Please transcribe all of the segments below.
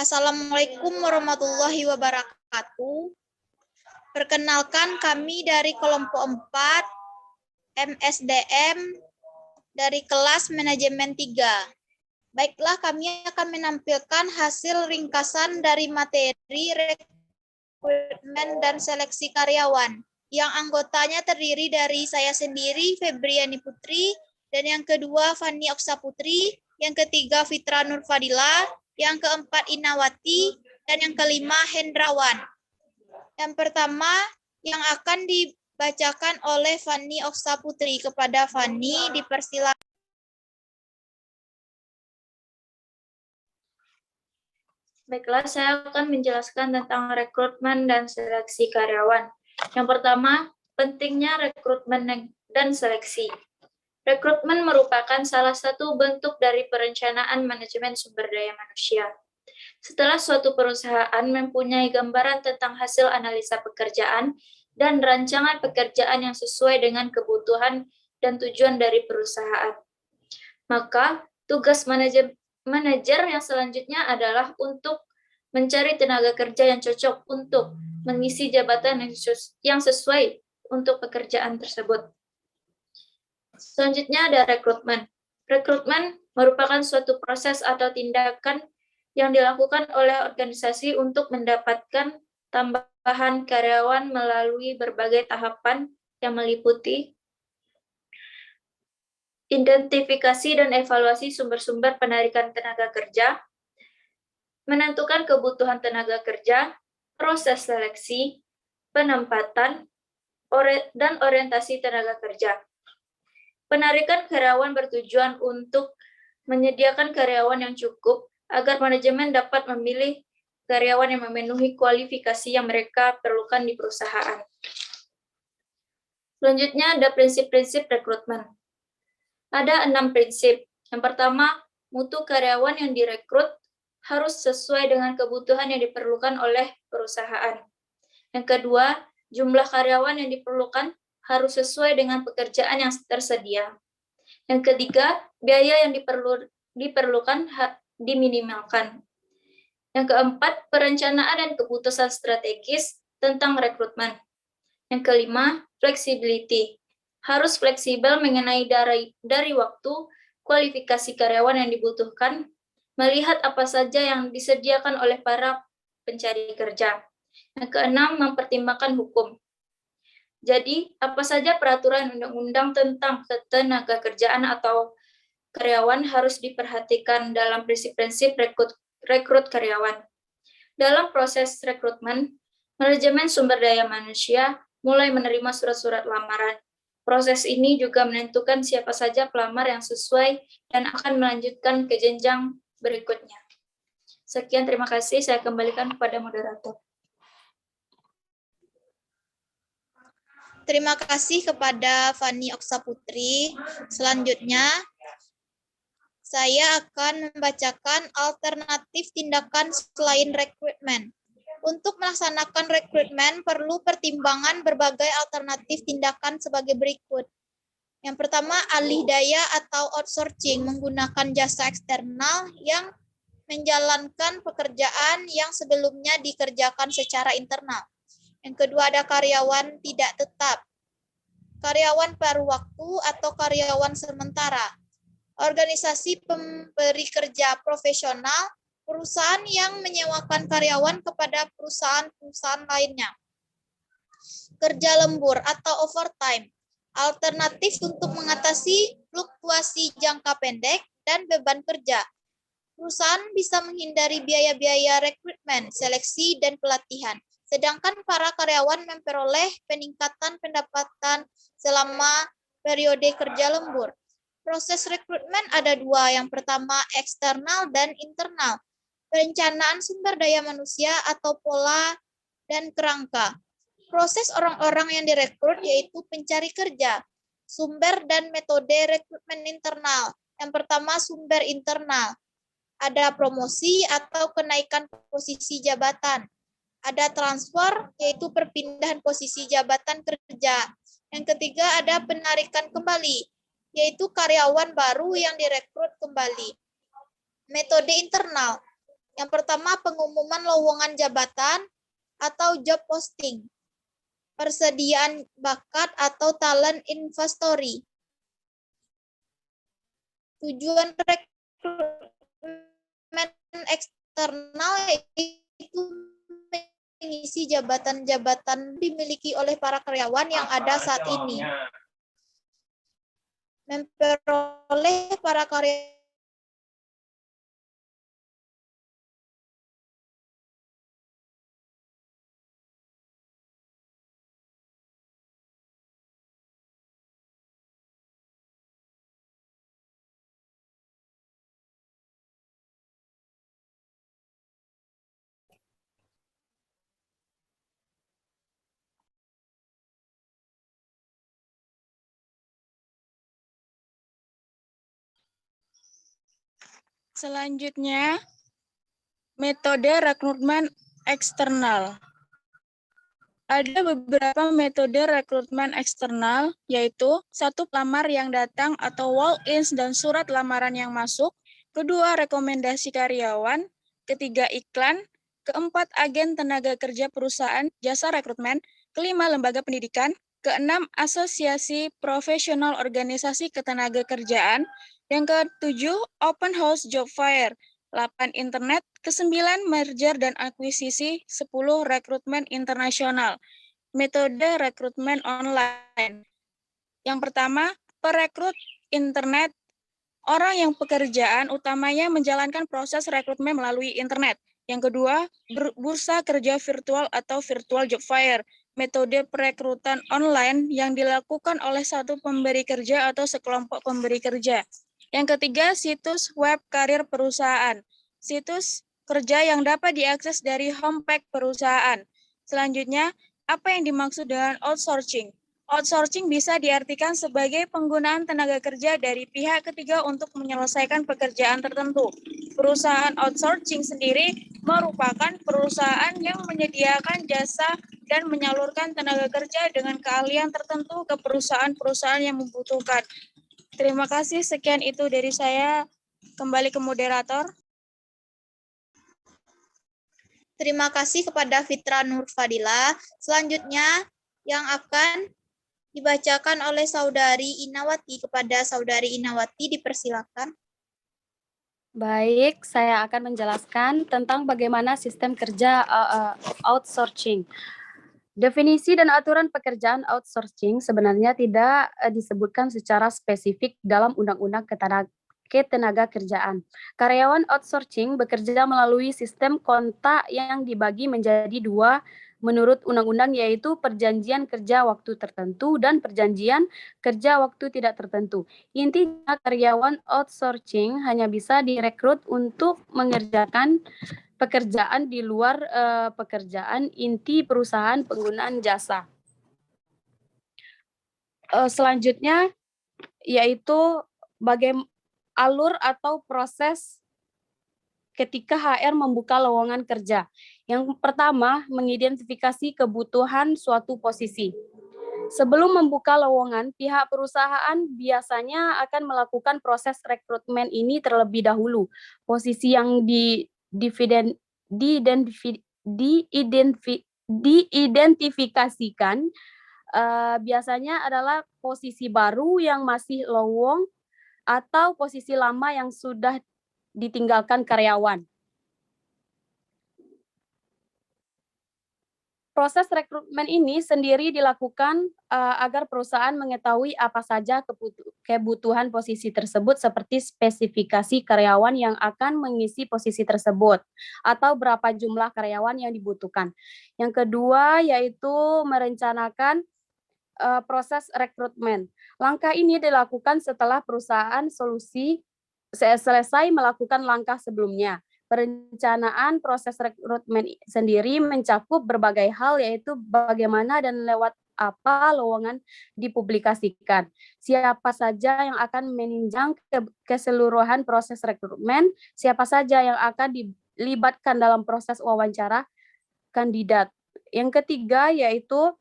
Assalamualaikum warahmatullahi wabarakatuh. Perkenalkan, kami dari kelompok 4 MSDM dari kelas manajemen 3. Baiklah, kami akan menampilkan hasil ringkasan dari materi rekrutmen dan seleksi karyawan, yang anggotanya terdiri dari saya sendiri, Febriani Putri, dan yang kedua Fani Oksa Putri, yang ketiga Fitra Nur Fadila, yang keempat Inawati, dan yang kelima Hendrawan. Yang pertama yang akan dibacakan oleh Fani Oksa Putri. Kepada Fani, dipersilakan. Baiklah, saya akan menjelaskan tentang rekrutmen dan seleksi karyawan. Yang pertama, pentingnya rekrutmen dan seleksi. Rekrutmen merupakan salah satu bentuk dari perencanaan manajemen sumber daya manusia. Setelah suatu perusahaan mempunyai gambaran tentang hasil analisa pekerjaan dan rancangan pekerjaan yang sesuai dengan kebutuhan dan tujuan dari perusahaan, maka tugas manajer yang selanjutnya adalah untuk mencari tenaga kerja yang cocok untuk mengisi jabatan yang sesuai untuk pekerjaan tersebut. Selanjutnya ada rekrutmen. Rekrutmen merupakan suatu proses atau tindakan yang dilakukan oleh organisasi untuk mendapatkan tambahan karyawan melalui berbagai tahapan yang meliputi identifikasi dan evaluasi sumber-sumber penarikan tenaga kerja, menentukan kebutuhan tenaga kerja, proses seleksi, penempatan, dan orientasi tenaga kerja. Penarikan karyawan bertujuan untuk menyediakan karyawan yang cukup agar manajemen dapat memilih karyawan yang memenuhi kualifikasi yang mereka perlukan di perusahaan. Selanjutnya ada prinsip-prinsip rekrutmen. Ada 6 prinsip. Yang pertama, mutu karyawan yang direkrut harus sesuai dengan kebutuhan yang diperlukan oleh perusahaan. Yang kedua, jumlah karyawan yang diperlukan harus sesuai dengan pekerjaan yang tersedia. Yang ketiga, biaya yang diperlukan diminimalkan. Yang keempat, perencanaan dan keputusan strategis tentang rekrutmen. Yang kelima, flexibility. Harus fleksibel mengenai dari waktu, kualifikasi karyawan yang dibutuhkan, melihat apa saja yang disediakan oleh para pencari kerja. Yang keenam, mempertimbangkan hukum. Jadi, apa saja peraturan undang-undang tentang ketenaga kerjaan atau karyawan harus diperhatikan dalam prinsip-prinsip rekrut karyawan. Dalam proses rekrutmen, manajemen sumber daya manusia mulai menerima surat-surat lamaran. Proses ini juga menentukan siapa saja pelamar yang sesuai dan akan melanjutkan ke jenjang berikutnya. Sekian, terima kasih. Saya kembalikan kepada moderator. Terima kasih kepada Fani Oksa Putri. Selanjutnya, saya akan membacakan alternatif tindakan selain rekrutmen. Untuk melaksanakan rekrutmen perlu pertimbangan berbagai alternatif tindakan sebagai berikut. Yang pertama, alih daya atau outsourcing, menggunakan jasa eksternal yang menjalankan pekerjaan yang sebelumnya dikerjakan secara internal. Yang kedua, ada karyawan tidak tetap, karyawan paruh waktu atau karyawan sementara. Organisasi pemberi kerja profesional, perusahaan yang menyewakan karyawan kepada perusahaan-perusahaan lainnya. Kerja lembur atau overtime, alternatif untuk mengatasi fluktuasi jangka pendek dan beban kerja. Perusahaan bisa menghindari biaya-biaya rekrutmen, seleksi, dan pelatihan, sedangkan para karyawan memperoleh peningkatan pendapatan selama periode kerja lembur. Proses rekrutmen ada 2, yang pertama eksternal dan internal. Perencanaan sumber daya manusia atau pola dan kerangka. Proses orang-orang yang direkrut yaitu pencari kerja. Sumber dan metode rekrutmen internal. Yang pertama sumber internal. Ada promosi atau kenaikan posisi jabatan. Ada transfer yaitu perpindahan posisi jabatan kerja. Yang ketiga ada penarikan kembali, yaitu karyawan baru yang direkrut kembali. Metode internal. Yang pertama, pengumuman lowongan jabatan atau job posting. Persediaan bakat atau talent inventory. Tujuan rekrutmen eksternal itu mengisi jabatan-jabatan dimiliki oleh para karyawan yang ada saat ini. Memperoleh para karyawan Selanjutnya, metode rekrutmen eksternal. Ada beberapa metode rekrutmen eksternal, yaitu 1. Pelamar yang datang atau walk-ins dan surat lamaran yang masuk. 2. Rekomendasi karyawan. 3. Iklan. 4. Agen tenaga kerja perusahaan jasa rekrutmen. 5. Lembaga pendidikan. 6. Asosiasi profesional organisasi ketenaga kerjaan. Yang ke-7, open house job fair. 8. Internet. 9. Merger dan akuisisi. 10. Rekrutmen internasional. Metode rekrutmen online. Yang pertama, perekrut internet. Orang yang pekerjaan utamanya menjalankan proses rekrutmen melalui internet. Yang kedua, bursa kerja virtual atau virtual job fair. Metode perekrutan online yang dilakukan oleh satu pemberi kerja atau sekelompok pemberi kerja. Yang ketiga, situs web karir perusahaan. Situs kerja yang dapat diakses dari homepage perusahaan. Selanjutnya, apa yang dimaksud dengan outsourcing? Outsourcing bisa diartikan sebagai penggunaan tenaga kerja dari pihak ketiga untuk menyelesaikan pekerjaan tertentu. Perusahaan outsourcing sendiri merupakan perusahaan yang menyediakan jasa dan menyalurkan tenaga kerja dengan keahlian tertentu ke perusahaan-perusahaan yang membutuhkan. Terima kasih, sekian itu dari saya. Kembali ke moderator. Terima kasih kepada Fitra Nurfadila. Selanjutnya yang akan dibacakan oleh Saudari Inawati. Kepada Saudari Inawati dipersilakan. Baik, saya akan menjelaskan tentang bagaimana sistem kerja outsourcing. Definisi dan aturan pekerjaan outsourcing sebenarnya tidak disebutkan secara spesifik dalam Undang-Undang Ketenaga Kerjaan. Karyawan outsourcing bekerja melalui sistem kontak yang dibagi menjadi 2 menurut undang-undang, yaitu perjanjian kerja waktu tertentu dan perjanjian kerja waktu tidak tertentu. Intinya, karyawan outsourcing hanya bisa direkrut untuk mengerjakan pekerjaan di luar pekerjaan inti perusahaan penggunaan jasa. Selanjutnya yaitu alur atau proses ketika HR membuka lowongan kerja. Yang pertama, mengidentifikasi kebutuhan suatu posisi. Sebelum membuka lowongan, pihak perusahaan biasanya akan melakukan proses rekrutmen ini terlebih dahulu. Posisi yang diidentifikasikan biasanya adalah posisi baru yang masih lowong atau posisi lama yang sudah ditinggalkan karyawan. Proses rekrutmen ini sendiri dilakukan agar perusahaan mengetahui apa saja kebutuhan posisi tersebut, seperti spesifikasi karyawan yang akan mengisi posisi tersebut atau berapa jumlah karyawan yang dibutuhkan. Yang kedua yaitu merencanakan proses rekrutmen. Langkah ini dilakukan setelah perusahaan selesai melakukan langkah sebelumnya. Perencanaan proses rekrutmen sendiri mencakup berbagai hal, yaitu bagaimana dan lewat apa lowongan dipublikasikan, siapa saja yang akan meninjau keseluruhan proses rekrutmen, siapa saja yang akan dilibatkan dalam proses wawancara kandidat. Yang ketiga yaitu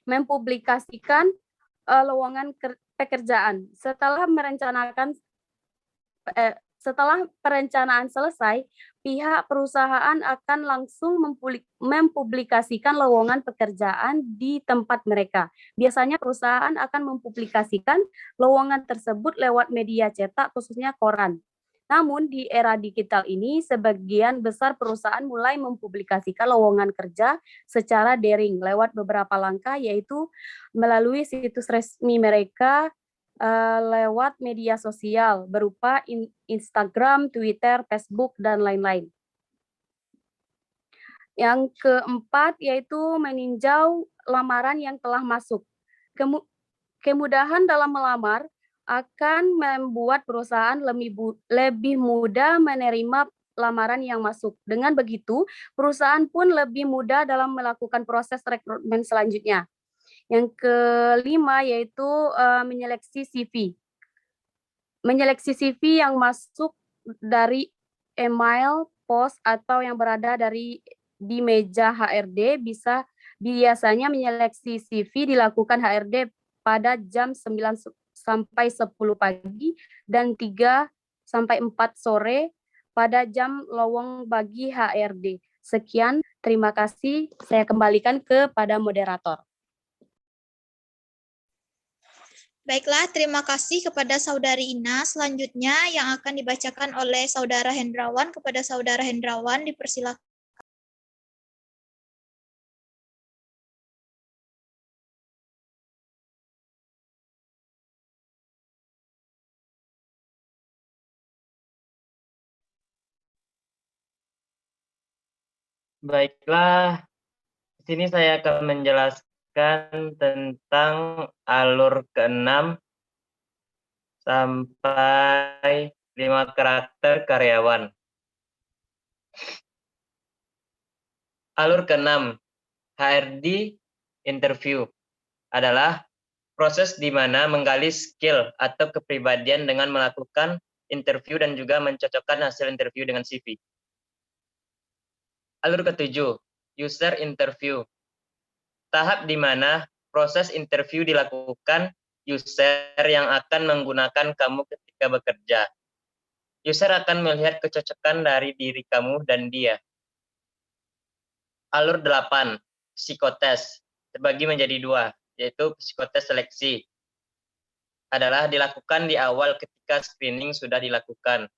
mempublikasikan lowongan pekerjaan. Setelah Setelah perencanaan selesai, pihak perusahaan akan langsung mempublikasikan lowongan pekerjaan di tempat mereka. Biasanya perusahaan akan mempublikasikan lowongan tersebut lewat media cetak, khususnya koran. Namun di era digital ini, sebagian besar perusahaan mulai mempublikasikan lowongan kerja secara daring lewat beberapa langkah, yaitu melalui situs resmi mereka, lewat media sosial berupa Instagram, Twitter, Facebook, dan lain-lain. Yang keempat yaitu meninjau lamaran yang telah masuk. Kemudahan dalam melamar akan membuat perusahaan lebih mudah menerima lamaran yang masuk. Dengan begitu, perusahaan pun lebih mudah dalam melakukan proses rekrutmen selanjutnya. Yang kelima yaitu menyeleksi CV. Menyeleksi CV yang masuk dari email, pos, atau yang berada di meja HRD biasanya menyeleksi CV dilakukan HRD pada jam 9 sampai 10 pagi dan 3 sampai 4 sore pada jam lowong bagi HRD. Sekian, terima kasih. Saya kembalikan kepada moderator. Baiklah, terima kasih kepada Saudari Ina. Selanjutnya yang akan dibacakan oleh Saudara Hendrawan. Kepada Saudara Hendrawan, dipersilakan. Baiklah, di sini saya akan menjelaskan tentang alur ke-6 sampai 5 karakter karyawan. Alur ke-6, HRD interview, adalah proses di mana menggali skill atau kepribadian dengan melakukan interview dan juga mencocokkan hasil interview dengan CV. Alur ke-7, user interview. Tahap di mana proses interview dilakukan user yang akan menggunakan kamu ketika bekerja. User akan melihat kecocokan dari diri kamu dan dia. Alur 8, psikotes, terbagi menjadi 2, yaitu psikotes seleksi. Adalah dilakukan di awal ketika screening sudah dilakukan.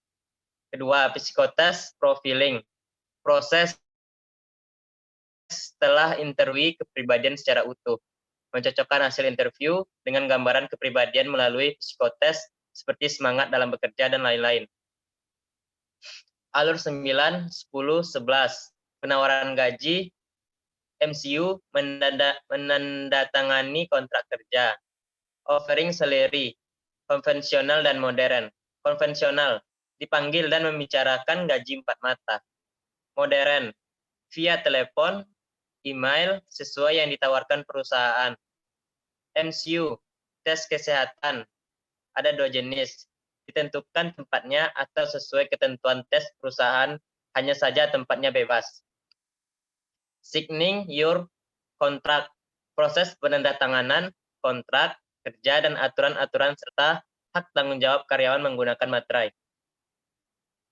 Kedua, psikotes profiling, proses setelah interview kepribadian secara utuh, mencocokkan hasil interview dengan gambaran kepribadian melalui psikotes seperti semangat dalam bekerja dan lain-lain. Alur 9, 10, 11, penawaran gaji, MCU, menandatangani kontrak kerja, offering salary, konvensional dan modern. Konvensional, dipanggil dan membicarakan gaji 4 mata. Modern, via telepon, email sesuai yang ditawarkan perusahaan. MCU, tes kesehatan. Ada 2 jenis. Ditentukan tempatnya atau sesuai ketentuan tes perusahaan, hanya saja tempatnya bebas. Signing your contract, proses penandatanganan kontrak kerja dan aturan-aturan serta hak tanggung jawab karyawan menggunakan materai.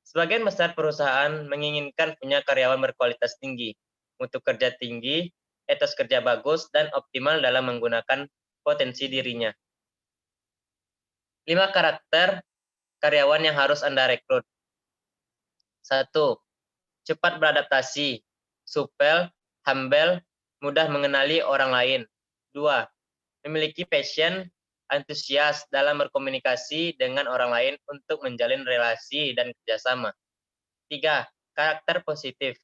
Sebagian besar perusahaan menginginkan punya karyawan berkualitas tinggi, mutu kerja tinggi, etos kerja bagus, dan optimal dalam menggunakan potensi dirinya. 5 karakter karyawan yang harus Anda rekrut. 1. Cepat beradaptasi, supel, humble, mudah mengenali orang lain. 2. Memiliki passion, antusias dalam berkomunikasi dengan orang lain untuk menjalin relasi dan kerjasama. 3. Karakter positif,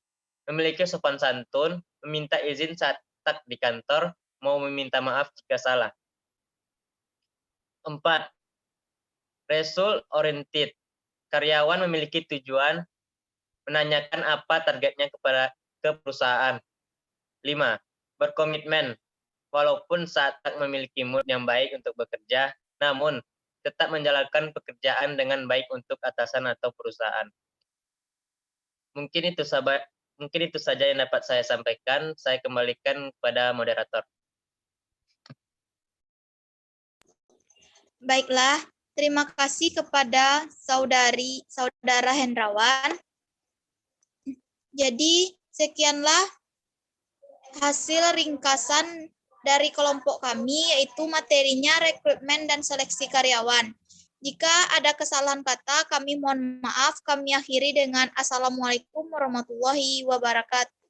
memiliki sopan santun, meminta izin saat stuck di kantor, mau meminta maaf jika salah. 4. Result oriented, karyawan memiliki tujuan, menanyakan apa targetnya ke perusahaan. 5. Berkomitmen, walaupun saat tak memiliki mood yang baik untuk bekerja, namun tetap menjalankan pekerjaan dengan baik untuk atasan atau perusahaan. Mungkin itu saja yang dapat saya sampaikan. Saya kembalikan kepada moderator. Baiklah, Terima kasih kepada saudara Hendrawan. Jadi, sekianlah hasil ringkasan dari kelompok kami, yaitu materinya rekrutmen dan seleksi karyawan. Jika ada kesalahan kata, kami mohon maaf. Kami akhiri dengan Assalamualaikum warahmatullahi wabarakatuh.